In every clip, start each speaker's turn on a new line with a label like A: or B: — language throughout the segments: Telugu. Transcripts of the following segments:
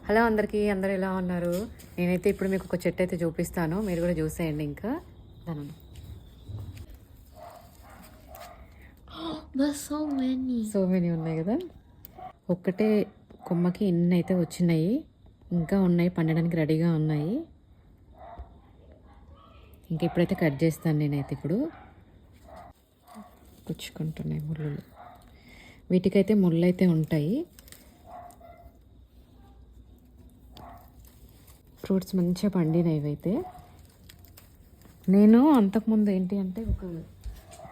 A: హలో అందరికీ, అందరు ఎలా ఉన్నారు? నేనైతే ఇప్పుడు మీకు ఒక చెట్టు అయితే చూపిస్తాను, మీరు కూడా చూసేయండి. ఇంకా సో మెనీ ఉన్నాయి కదా. ఒక్కటే కొమ్మకి ఇన్ని అయితే వచ్చినాయి, ఇంకా ఉన్నాయి, పండడానికి రెడీగా ఉన్నాయి. ఇంక ఇప్పుడైతే కట్ చేస్తాను నేనైతే. ఇప్పుడు గుచ్చుకుంటున్నాయి ముళ్ళు, వీటికైతే ముళ్ళు అయితే ఉంటాయి. ఫ్రూట్స్ మంచిగా పండినాయి ఇవైతే. నేను అంతకుముందు ఏంటి అంటే ఒక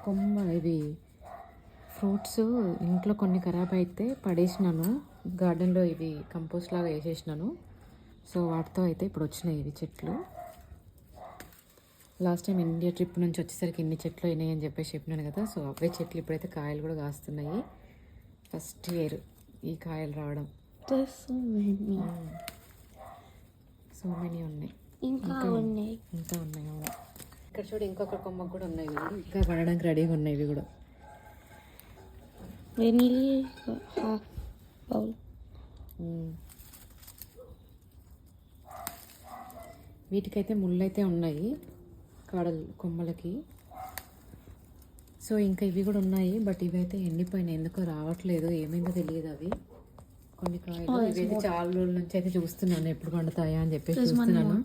A: కొమ్మ ఇవి ఫ్రూట్స్ ఇంట్లో కొన్ని ఖరాబ్ అయితే పడేసినాను, గార్డెన్లో ఇవి కంపోస్ట్ లాగా వేసేసినాను. సో వాటితో అయితే ఇప్పుడు వచ్చినాయి ఇవి చెట్లు. లాస్ట్ టైం ఇండియా ట్రిప్ నుంచి వచ్చేసరికి ఇన్ని చెట్లు అయినాయి అని చెప్పేసి చెప్పినాను కదా. సో అవే చెట్లు ఇప్పుడైతే కాయలు కూడా కాస్తున్నాయి. ఫస్ట్ ఇయర్ ఈ కాయలు రావడం. సో మెనీ ఉన్నాయి, ఇంకా ఉన్నాయి. ఇక్కడ చూడు, ఇంకొక కొమ్మ కూడా ఉన్నాయి, ఇంకా పడడానికి రెడీగా ఉన్నాయి ఇవి కూడా. వీటికైతే ముళ్ళు అయితే ఉన్నాయి కాడలు కొమ్మలకి. సో ఇంకా ఇవి కూడా ఉన్నాయి, బట్ ఇవైతే ఎండిపోయినాయి, ఎందుకో రావట్లేదు, ఏమైందో తెలియదు. అవి కొన్ని కాయలు ఇవైతే చాలా రోజుల నుంచి అయితే చూస్తున్నాను, ఎప్పుడు పండుతాయా అని చెప్పేసి చూస్తున్నాను.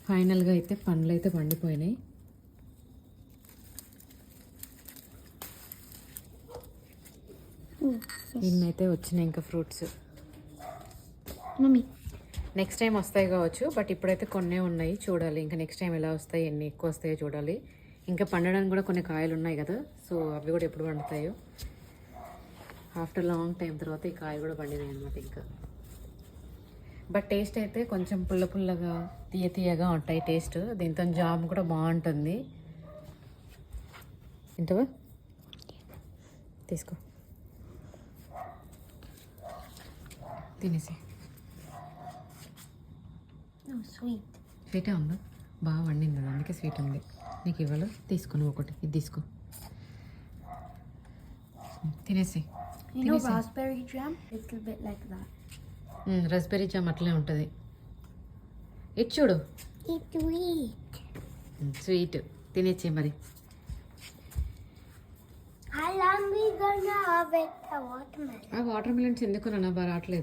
A: ఫైనల్గా అయితే పండ్లు అయితే పండిపోయినాయి. ఇన్నైతే వచ్చినాయి ఇంకా ఫ్రూట్స్. నెక్స్ట్ టైం వస్తాయి కావచ్చు, బట్ ఇప్పుడైతే కొన్నే ఉన్నాయి. చూడాలి ఇంకా నెక్స్ట్ టైం ఎలా వస్తాయి, ఎన్ని ఎక్కువ వస్తాయో చూడాలి. ఇంకా పండడానికి కూడా కొన్ని కాయలు ఉన్నాయి కదా, సో అవి కూడా ఎప్పుడు పండుతాయో. ఆఫ్టర్ లాంగ్ టైం తర్వాత ఈ కాయ కూడా పండినాయి అనమాట ఇంకా. బట్ టేస్ట్ అయితే కొంచెం పుల్ల పుల్లగా తీయగా ఉంటాయి టేస్ట్. దీంతో జామ్ కూడా బాగుంటుంది. తింటావా? తీసుకో, తినేసి. స్వీటే ఉందా? బాగా వండింది, అందుకే స్వీట్ ఉంది. నీకు ఇవ్వాలి, తీసుకుని ఒకటి ఇది తీసుకో, తినేసి.
B: Raspberry jam, little bit like that.
A: Raspberry jam అట్లే ఉంటుంది. ఇటు చూడు, స్వీట్ తినేచ్చే మరి.
B: How long we gonna have it? The watermelon.
A: ఆ వాటర్ మిలన్స్ ఎందుకు రావట్లేదు?